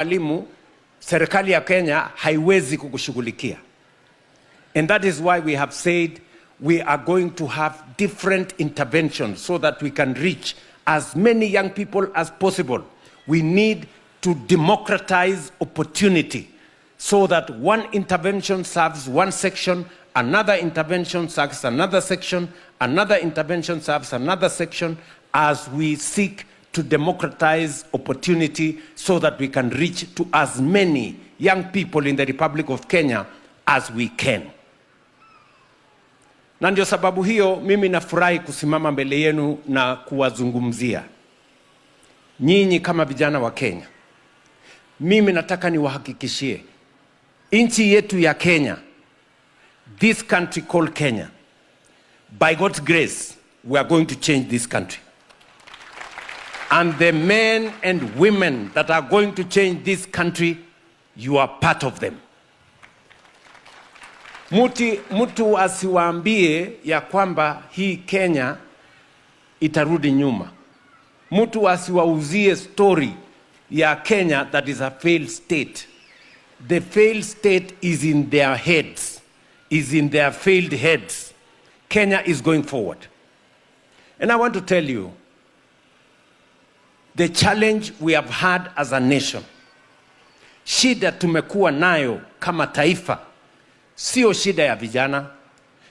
walimu, serikali ya Kenya haiwezi kukushughulikia. And that is why we have said we are going to have different interventions so that we can reach as many young people as possible. We need to democratize opportunity so that one intervention serves one section, another intervention serves another section, another intervention serves another section, as we seek to democratize opportunity so that we can reach to as many young people in the Republic of Kenya as we can. Na ndio sababu hiyo mimi nafurahi kusimama mbele yenu na kuwazungumzia nyinyi kama vijana wa Kenya. Mimi nataka niwahakikishie nchi yetu ya Kenya, this country called Kenya, by God's grace, we are going to change this country. And the men and women that are going to change this country, you are part of them. Mtu asiwaambie ya kwamba hii Kenya itarudi nyuma. Mtu asiwauzie story ya Kenya that is a failed state. The failed state is in their heads, is in their failed heads. Kenya is going forward. And I want to tell you, the challenge we have had as a nation, shida tumekuwa nayo kama taifa, sio shida ya vijana,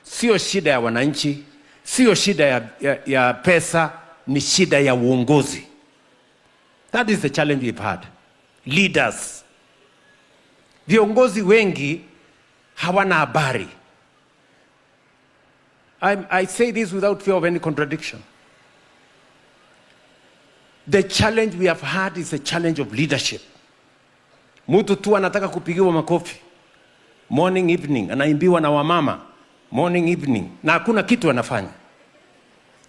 sio shida ya wananchi, sio shida ya pesa, ni shida ya uongozi. That is the challenge we've had. Leaders. Viongozi wengi hawana habari. I say this without fear of any contradiction. The challenge we have had is a challenge of leadership. Mtu tu anataka kupigiwa makofi morning evening, anaimbiwa na wamama morning evening, na hakuna kitu anafanya.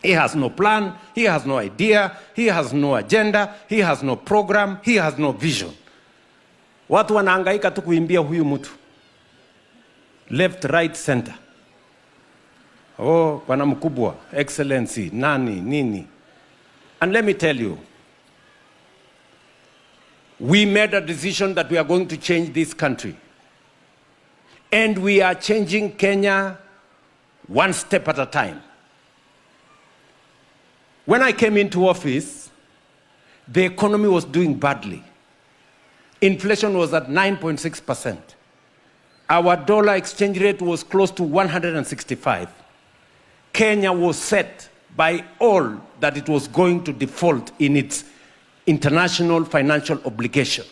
He has no plan, he has no idea, he has no agenda, he has no program, he has no vision. Watu wanahangaika tu kuimbia huyu mtu. Left, right, center. Oh, bwana mkubwa, excellency, nani, nini. And let me tell you, we made a decision that we are going to change this country. And we are changing Kenya one step at a time. When I came into office, the economy was doing badly. Inflation was at 9.6%. Our dollar exchange rate was close to 165. Kenya was set by all that it was going to default in its international financial obligation.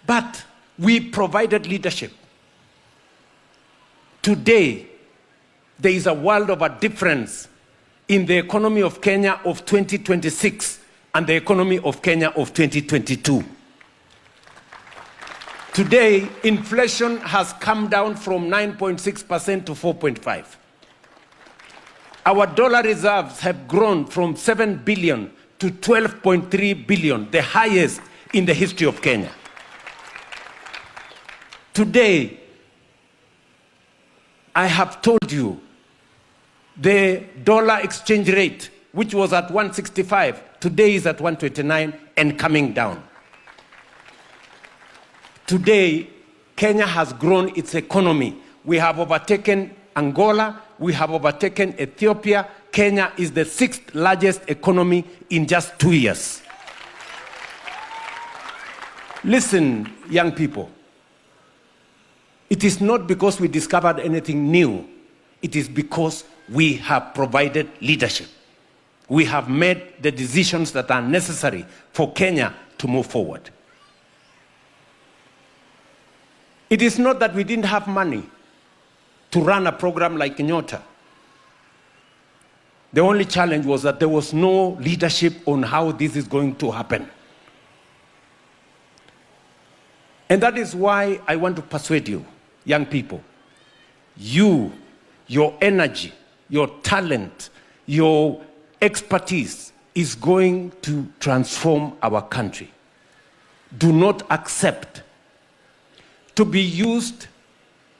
But we provided leadership. Today, there is a world of a difference in the economy of Kenya of 2026 and the economy of Kenya of 2022. Today, inflation has come down from 9.6% to 4.5%. Our dollar reserves have grown from 7 billion to 12.3 billion, the highest in the history of Kenya. Today, I have told you, the dollar exchange rate, which was at 165, today is at 129 and coming down. Today, Kenya has grown its economy. We have overtaken Angola, we have overtaken Ethiopia. Kenya is the 6th largest economy in just 2 years. Listen, young people. It is not because we discovered anything new. It is because we have provided leadership. We have made the decisions that are necessary for Kenya to move forward. It is not that we didn't have money to run a program like NYOTA. The only challenge was that there was no leadership on how this is going to happen. And that is why I want to persuade you, young people. You, your energy, your talent, your expertise is going to transform our country. Do not accept to be used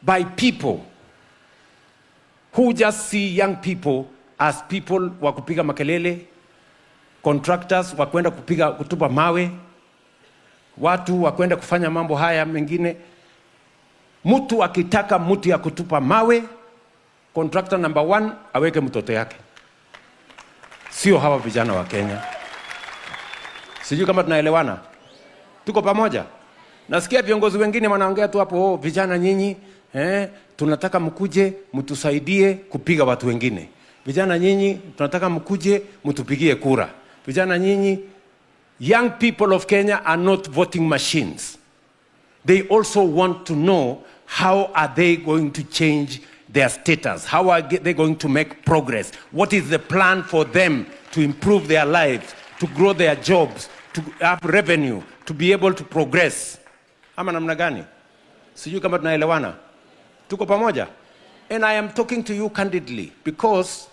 by people who just see young people as people wa kupiga makelele, contractors wa kwenda kutupa mawe, watu wakwenda kufanya mambo haya mengine. Mtu akitaka mtu ya kutupa mawe, contractor number 1 aweke mtoto yake, sio hawa vijana wa Kenya. Sijui kama tunaelewana, tuko pamoja. Nasikia viongozi wengine wanaongea tu hapo, oh, vijana nyinyi tunataka mkuje mtusaidie kupiga watu wengine. Vijana nyinyi tunataka mkuje mtupigie kura. Vijana nyinyi, young people of Kenya are not voting machines. They also want to know how are they going to change their status? How are they going to make progress? What is the plan for them to improve their lives, to grow their jobs, to have revenue, to be able to progress? Ama namna gani? Sijui kama tunaelewana. Tuko pamoja? And I am talking to you candidly because,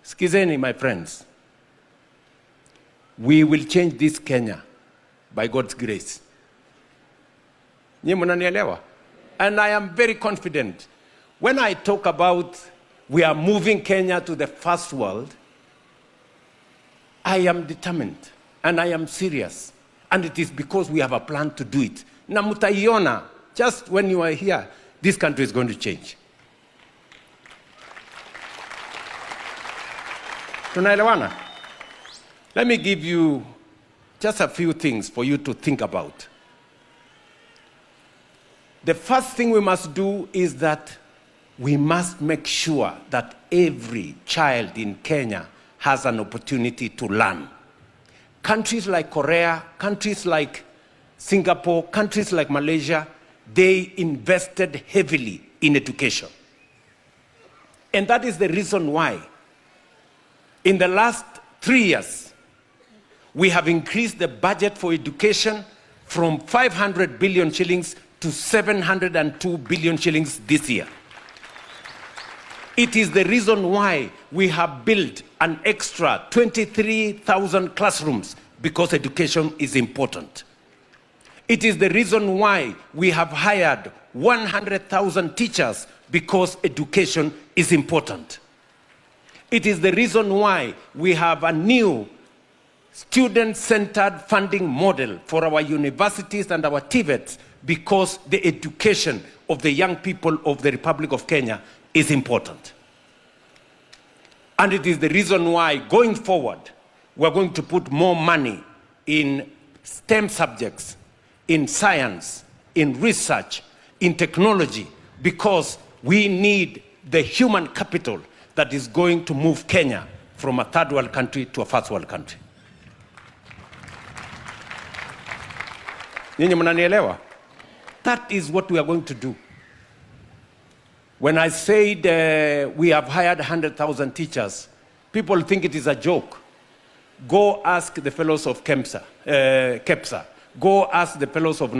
skizeni my friends, we will change this Kenya by God's grace. Nyinyi mnanielewa? And I am very confident. When I talk about we are moving Kenya to the first world, I am determined and I am serious. And it is because we have a plan to do it. Na mutaiona, just when you are here, this country is going to change. Tunaelewana? Let me give you just a few things for you to think about. The first thing we must do is that we must make sure that every child in Kenya has an opportunity to learn. Countries like Korea, countries like Singapore, countries like Malaysia, they invested heavily in education. And that is the reason why in the last 3 years, we have increased the budget for education from 500 billion shillings to 702 billion shillings this year. It is the reason why we have built an extra 23,000 classrooms, because education is important. It is the reason why we have hired 100,000 teachers, because education is important. It is the reason why we have a new student-centered funding model for our universities and our TVETs, because the education of the young people of the Republic of Kenya is important. And it is the reason why, going forward, we're going to put more money in STEM subjects, in science, in research, in technology, because we need the human capital that is going to move Kenya from a third world country to a first world country. Nyinyi mnanielewa? That is what we are going to do. When I said we have hired 100,000 teachers, people think it is a joke. Go ask the fellows of KEPSA. Go ask the fellows of